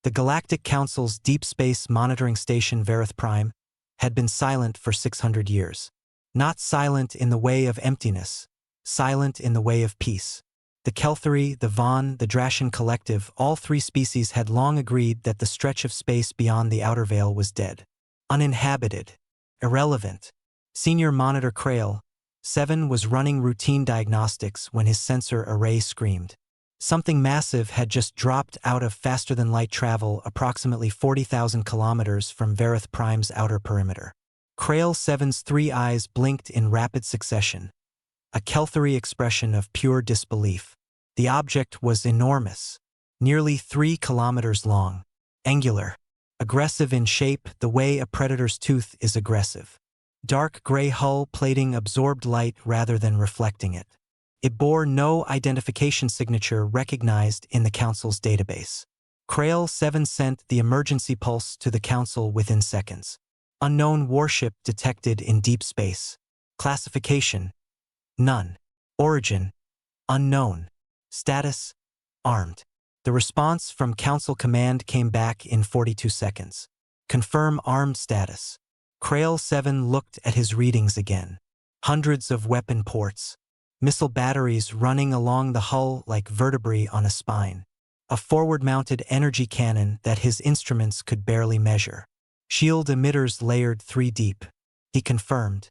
The Galactic Council's Deep Space Monitoring Station Verith Prime had been silent for 600 years. Not silent in the way of emptiness, silent in the way of peace. The Kelthari, the Vaughn, the Drashan Collective, all three species had long agreed that the stretch of space beyond the outer veil was dead. Uninhabited. Irrelevant. Senior Monitor Krail, 7, was running routine diagnostics when his sensor array screamed. Something massive had just dropped out of faster-than-light travel approximately 40,000 kilometers from Verith Prime's outer perimeter. Krail 7's three eyes blinked in rapid succession, a Kelthari expression of pure disbelief. The object was enormous, nearly 3 kilometers long, angular, aggressive in shape the way a predator's tooth is aggressive. Dark gray hull plating absorbed light rather than reflecting it. It bore no identification signature recognized in the Council's database. Krail 7 sent the emergency pulse to the Council within seconds. Unknown warship detected in deep space. Classification: none. Origin: unknown. Status: armed. The response from Council Command came back in 42 seconds. Confirm armed status. Krail 7 looked at his readings again. Hundreds of weapon ports. Missile batteries running along the hull like vertebrae on a spine. A forward-mounted energy cannon that his instruments could barely measure. Shield emitters layered 3 deep. He confirmed.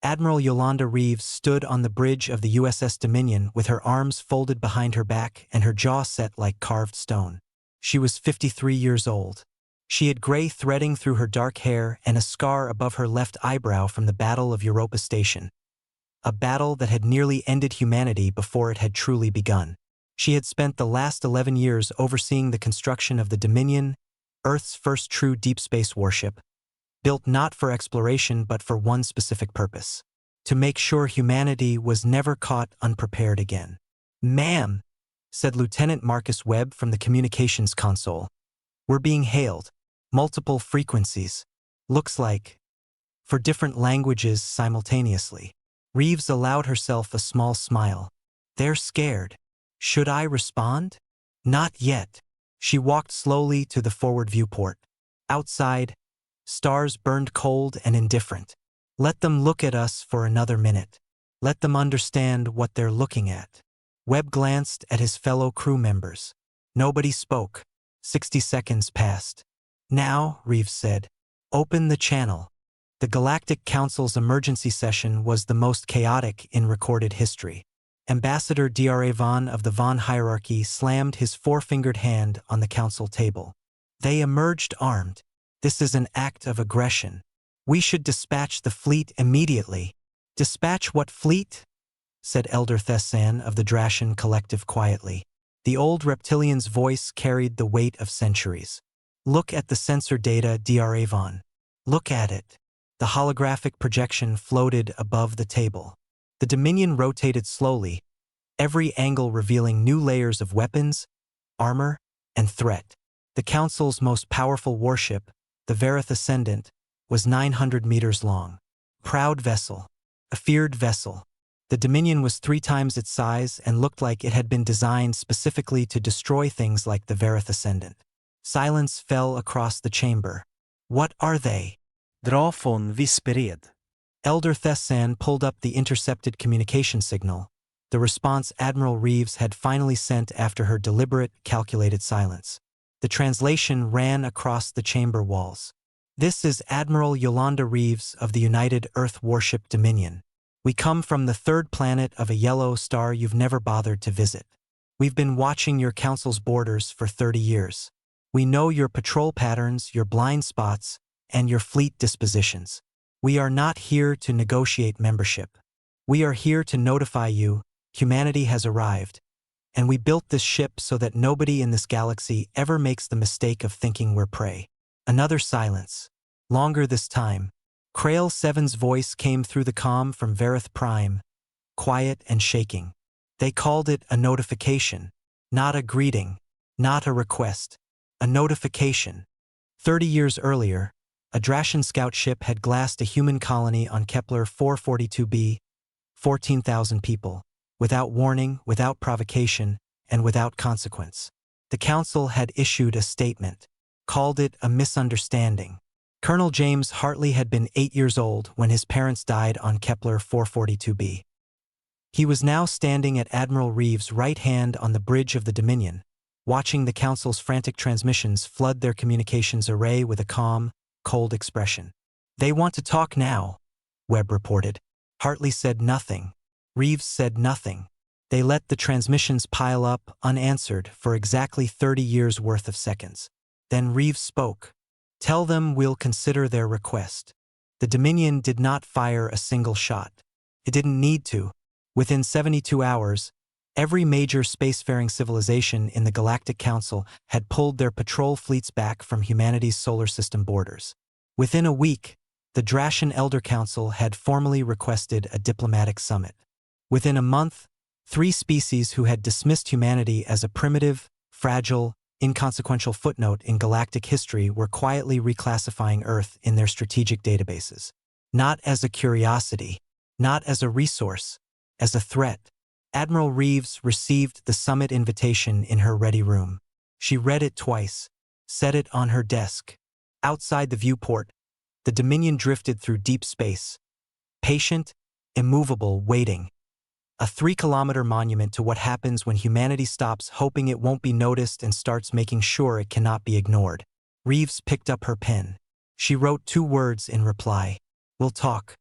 Admiral Yolanda Reeves stood on the bridge of the USS Dominion with her arms folded behind her back and her jaw set like carved stone. She was 53 years old. She had gray threading through her dark hair and a scar above her left eyebrow from the Battle of Europa Station. A battle that had nearly ended humanity before it had truly begun. She had spent the last 11 years overseeing the construction of the Dominion, Earth's first true deep space warship, built not for exploration but for one specific purpose: to make sure humanity was never caught unprepared again. "Ma'am," said Lieutenant Marcus Webb from the communications console. "We're being hailed. Multiple frequencies. Looks like. For different languages simultaneously." Reeves allowed herself a small smile. "They're scared. Should I respond?" "Not yet." She walked slowly to the forward viewport. Outside, stars burned cold and indifferent. "Let them look at us for another minute. Let them understand what they're looking at." Webb glanced at his fellow crew members. Nobody spoke. 60 seconds passed. "Now," Reeves said, "open the channel." The Galactic Council's emergency session was the most chaotic in recorded history. Ambassador Dra. Vaughn of the Vaughn hierarchy slammed his four-fingered hand on the council table. "They emerged armed. This is an act of aggression. We should dispatch the fleet immediately." "Dispatch what fleet?" said Elder Thessan of the Drashan Collective quietly. The old reptilian's voice carried the weight of centuries. "Look at the sensor data, Dra. Vaughn. Look at it." The holographic projection floated above the table. The Dominion rotated slowly, every angle revealing new layers of weapons, armor, and threat. The Council's most powerful warship, the Verith Ascendant, was 900 meters long. Proud vessel. A feared vessel. The Dominion was 3 times its size and looked like it had been designed specifically to destroy things like the Verith Ascendant. Silence fell across the chamber. "What are they?" Dra von Vispered. Elder Thessan pulled up the intercepted communication signal, the response Admiral Reeves had finally sent after her deliberate, calculated silence. The translation ran across the chamber walls. "This is Admiral Yolanda Reeves of the United Earth Warship Dominion. We come from the 3rd planet of a yellow star you've never bothered to visit. We've been watching your council's borders for 30 years. We know your patrol patterns, your blind spots, and your fleet dispositions. We are not here to negotiate membership. We are here to notify you humanity has arrived, and we built this ship so that nobody in this galaxy ever makes the mistake of thinking we're prey." Another silence. Longer this time. Krail 7's voice came through the comm from Verith Prime, quiet and shaking. "They called it a notification, not a greeting, not a request. A notification." 30 years earlier, a Drashan scout ship had glassed a human colony on Kepler 442b, 14,000 people, without warning, without provocation, and without consequence. The Council had issued a statement. called it a misunderstanding. Colonel James Hartley had been 8 years old when his parents died on Kepler 442b. He was now standing at Admiral Reeves' right hand on the bridge of the Dominion, watching the Council's frantic transmissions flood their communications array with a calm, cold expression. "They want to talk now," Webb reported. Hartley said nothing. Reeves said nothing. They let the transmissions pile up, unanswered, for exactly 30 years' worth of seconds. Then Reeves spoke. "Tell them we'll consider their request." The Dominion did not fire a single shot. It didn't need to. Within 72 hours, every major spacefaring civilization in the Galactic Council had pulled their patrol fleets back from humanity's solar system borders. Within a week, the Drashan Elder Council had formally requested a diplomatic summit. Within a month, 3 species who had dismissed humanity as a primitive, fragile, inconsequential footnote in galactic history were quietly reclassifying Earth in their strategic databases. Not as a curiosity, not as a resource, as a threat. Admiral Reeves received the summit invitation in her ready room. She read it twice, set it on her desk. Outside the viewport, the Dominion drifted through deep space, patient, immovable, waiting. A 3-kilometer monument to what happens when humanity stops hoping it won't be noticed and starts making sure it cannot be ignored. Reeves picked up her pen. She wrote 2 words in reply. "We'll talk."